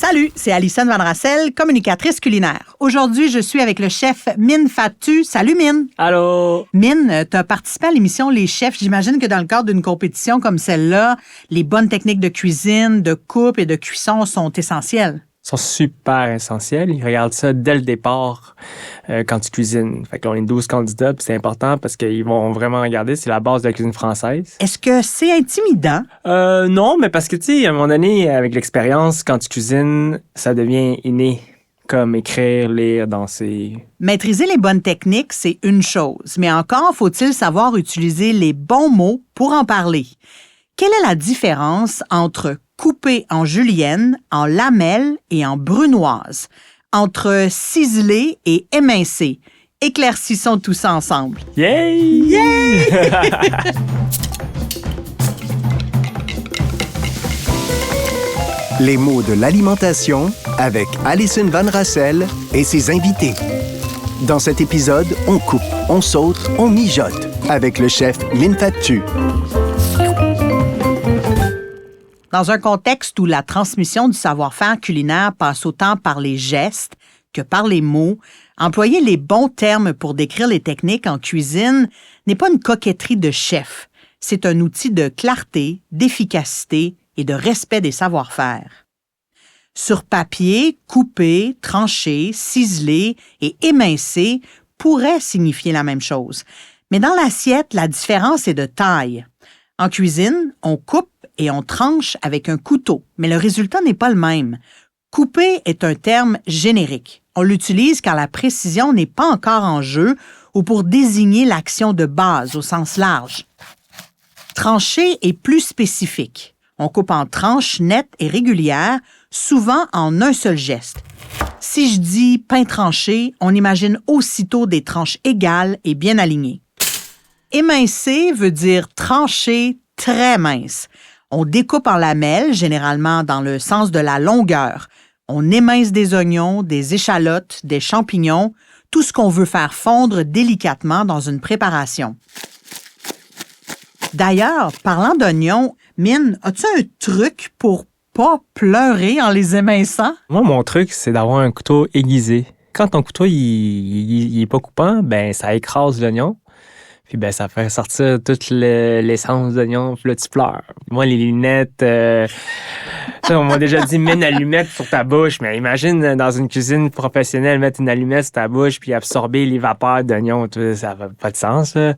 Salut, c'est Alison Van Rassel, communicatrice culinaire. Aujourd'hui, je suis avec le chef Min Fatu. Salut Min. Allô. Min, tu as participé à l'émission Les Chefs. J'imagine que dans le cadre d'une compétition comme celle-là, les bonnes techniques de cuisine, de coupe et de cuisson sont essentielles. Sont super essentiels. Ils regardent ça dès le départ quand tu cuisines. Fait que là, on est 12 candidats, puis c'est important parce qu'ils vont vraiment regarder. C'est la base de la cuisine française. Est-ce que c'est intimidant? Non, mais parce que, tu sais, à un moment donné, avec l'expérience, quand tu cuisines, ça devient inné. Comme écrire, lire, danser. Maîtriser les bonnes techniques, c'est une chose. Mais encore faut-il savoir utiliser les bons mots pour en parler. Quelle est la différence entre couper en julienne, en lamelles et en brunoise, entre ciseler et émincer? Éclaircissons tout ça ensemble. Yay! Yay! Les mots de l'alimentation avec Alison Van Rassel et ses invités. Dans cet épisode, on coupe, on saute, on mijote avec le chef Min Fatu. Dans un contexte où la transmission du savoir-faire culinaire passe autant par les gestes que par les mots, employer les bons termes pour décrire les techniques en cuisine n'est pas une coquetterie de chef. C'est un outil de clarté, d'efficacité et de respect des savoir-faire. Sur papier, couper, trancher, ciseler et émincer pourraient signifier la même chose. Mais dans l'assiette, la différence est de taille. En cuisine, on coupe et on tranche avec un couteau, mais le résultat n'est pas le même. Couper est un terme générique. On l'utilise quand la précision n'est pas encore en jeu ou pour désigner l'action de base au sens large. Trancher est plus spécifique. On coupe en tranches nettes et régulières, souvent en un seul geste. Si je dis pain tranché, on imagine aussitôt des tranches égales et bien alignées. Émincer veut dire trancher très mince. On découpe en lamelles, généralement dans le sens de la longueur. On émince des oignons, des échalotes, des champignons, tout ce qu'on veut faire fondre délicatement dans une préparation. D'ailleurs, parlant d'oignons, Min, as-tu un truc pour pas pleurer en les éminçant? Moi, mon truc, c'est d'avoir un couteau aiguisé. Quand ton couteau, il est pas coupant, ben ça écrase l'oignon. Puis ben ça fait sortir toute l'essence d'oignon, puis là tu pleures. Moi, les lunettes, on m'a déjà dit, mets une allumette sur ta bouche, mais imagine dans une cuisine professionnelle, mettre une allumette sur ta bouche puis absorber les vapeurs d'oignon, ça n'a pas de sens. Là.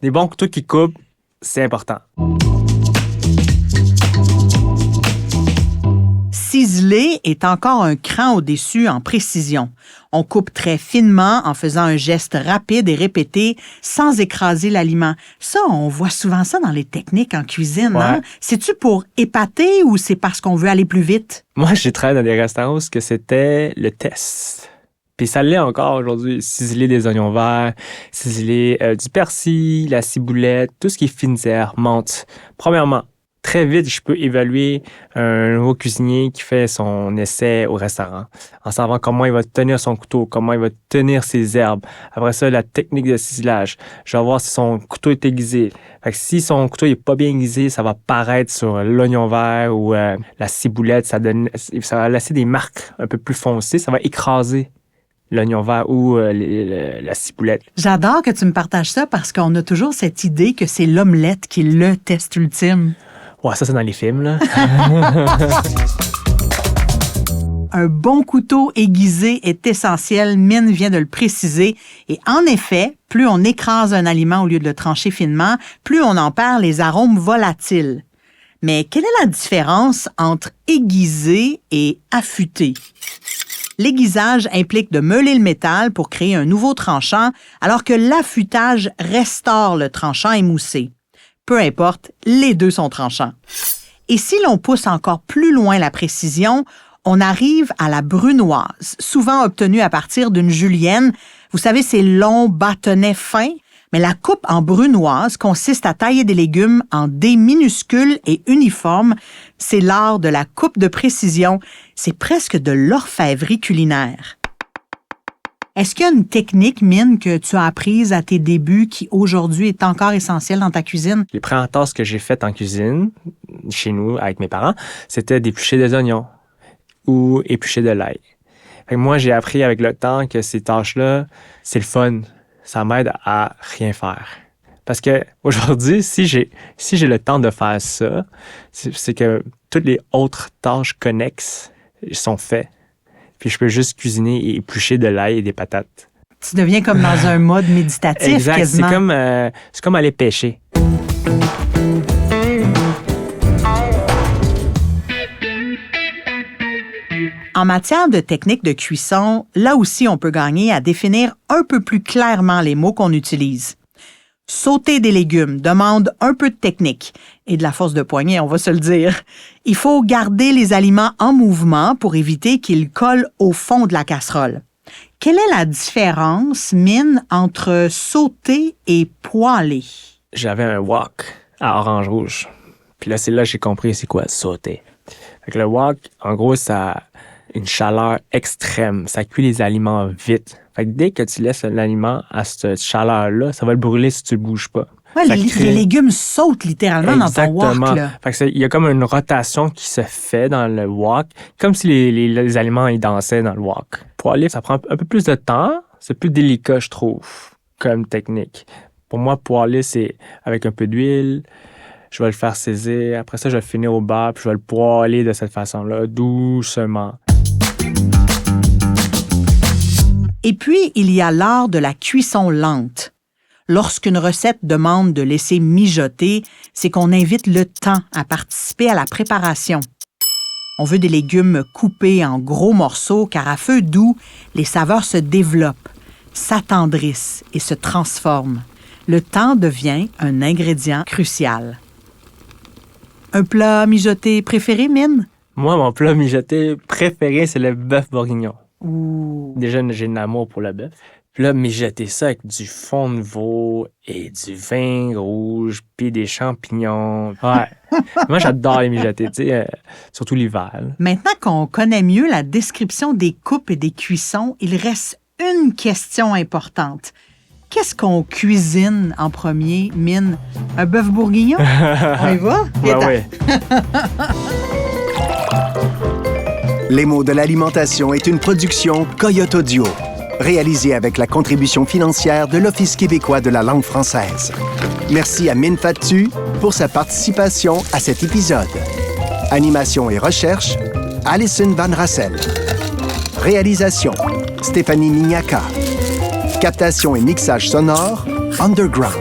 Des bons couteaux qui coupent, c'est important. Ciseler est encore un cran au-dessus en précision. On coupe très finement en faisant un geste rapide et répété sans écraser l'aliment. Ça, on voit souvent ça dans les techniques en cuisine. Ouais. Hein? C'est-tu pour épater ou c'est parce qu'on veut aller plus vite? Moi, j'ai travaillé dans des restaurants où c'était le test. Puis ça l'est encore aujourd'hui. Ciseler des oignons verts, ciseler du persil, la ciboulette, tout ce qui est fines herbes, menthe. Premièrement, très vite, je peux évaluer un nouveau cuisinier qui fait son essai au restaurant en savant comment il va tenir son couteau, comment il va tenir ses herbes. Après ça, la technique de ciselage. Je vais voir si son couteau est aiguisé. Fait que si son couteau n'est pas bien aiguisé, ça va paraître sur l'oignon vert ou la ciboulette. Ça va laisser des marques un peu plus foncées. Ça va écraser l'oignon vert ou la ciboulette. J'adore que tu me partages ça parce qu'on a toujours cette idée que c'est l'omelette qui est le test ultime. Ouais, ça, c'est dans les films, là. Un bon couteau aiguisé est essentiel, Min vient de le préciser. Et en effet, plus on écrase un aliment au lieu de le trancher finement, plus on en perd les arômes volatiles. Mais quelle est la différence entre aiguiser et affûter? L'aiguisage implique de meuler le métal pour créer un nouveau tranchant, alors que l'affûtage restaure le tranchant émoussé. Peu importe, les deux sont tranchants. Et si l'on pousse encore plus loin la précision, on arrive à la brunoise, souvent obtenue à partir d'une julienne. Vous savez, ces longs bâtonnets fins. Mais la coupe en brunoise consiste à tailler des légumes en dés minuscules et uniformes. C'est l'art de la coupe de précision. C'est presque de l'orfèvrerie culinaire. Est-ce qu'il y a une technique, Min, que tu as apprise à tes débuts qui, aujourd'hui, est encore essentielle dans ta cuisine? Les premières tasses que j'ai faites en cuisine, chez nous, avec mes parents, c'était d'éplucher des oignons. ou éplucher de l'ail. Fait que moi, j'ai appris avec le temps que ces tâches-là, c'est le fun. Ça m'aide à rien faire. Parce que aujourd'hui, si j'ai le temps de faire ça, c'est que toutes les autres tâches connexes sont faites. Puis je peux juste cuisiner et éplucher de l'ail et des patates. Tu deviens comme dans un mode méditatif, exact, quasiment. C'est comme aller pêcher. En matière de technique de cuisson, là aussi, on peut gagner à définir un peu plus clairement les mots qu'on utilise. Sauter des légumes demande un peu de technique et de la force de poignet, on va se le dire. Il faut garder les aliments en mouvement pour éviter qu'ils collent au fond de la casserole. Quelle est la différence, Mine, entre sauter et poêler? J'avais un wok à orange rouge. Puis là, c'est là que j'ai compris c'est quoi sauter. Fait que le wok, en gros, ça a une chaleur extrême. Ça cuit les aliments vite. Fait que dès que tu laisses l'aliment à cette chaleur-là, ça va le brûler si tu le bouges pas. Ouais, les légumes sautent littéralement exactement dans ton wok, là. Fait que il y a comme une rotation qui se fait dans le wok, comme si les aliments ils dansaient dans le wok. Poêler, ça prend un peu plus de temps. C'est plus délicat, je trouve, comme technique. Pour moi, poêler, c'est avec un peu d'huile. Je vais le faire saisir. Après ça, je vais le finir au beurre, puis je vais le poêler de cette façon-là, doucement. Et puis, il y a l'art de la cuisson lente. Lorsqu'une recette demande de laisser mijoter, c'est qu'on invite le temps à participer à la préparation. On veut des légumes coupés en gros morceaux car à feu doux, les saveurs se développent, s'attendrissent et se transforment. Le temps devient un ingrédient crucial. Un plat mijoté préféré, Mine? Moi, mon plat mijoté préféré, c'est le bœuf bourguignon. Ouh. Déjà, j'ai un amour pour le bœuf. Puis là, mijoter ça avec du fond de veau et du vin rouge, puis des champignons. Ouais. Moi, j'adore les mijoter, tu sais, surtout l'hiver. Là. Maintenant qu'on connaît mieux la description des coupes et des cuissons, il reste une question importante. Qu'est-ce qu'on cuisine en premier, Mine? Un bœuf bourguignon? On y va? Ouais. Les mots de l'alimentation est une production Coyote Audio, réalisée avec la contribution financière de l'Office québécois de la langue française. Merci à Mine Fatu pour sa participation à cet épisode. Animation et recherche, Alison Van Rassel. Réalisation, Stéphanie Mignacca. Captation et mixage sonore, Underground.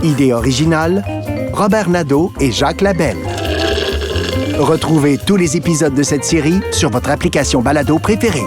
Idée originale, Robert Nadeau et Jacques Labelle. Retrouvez tous les épisodes de cette série sur votre application balado préférée.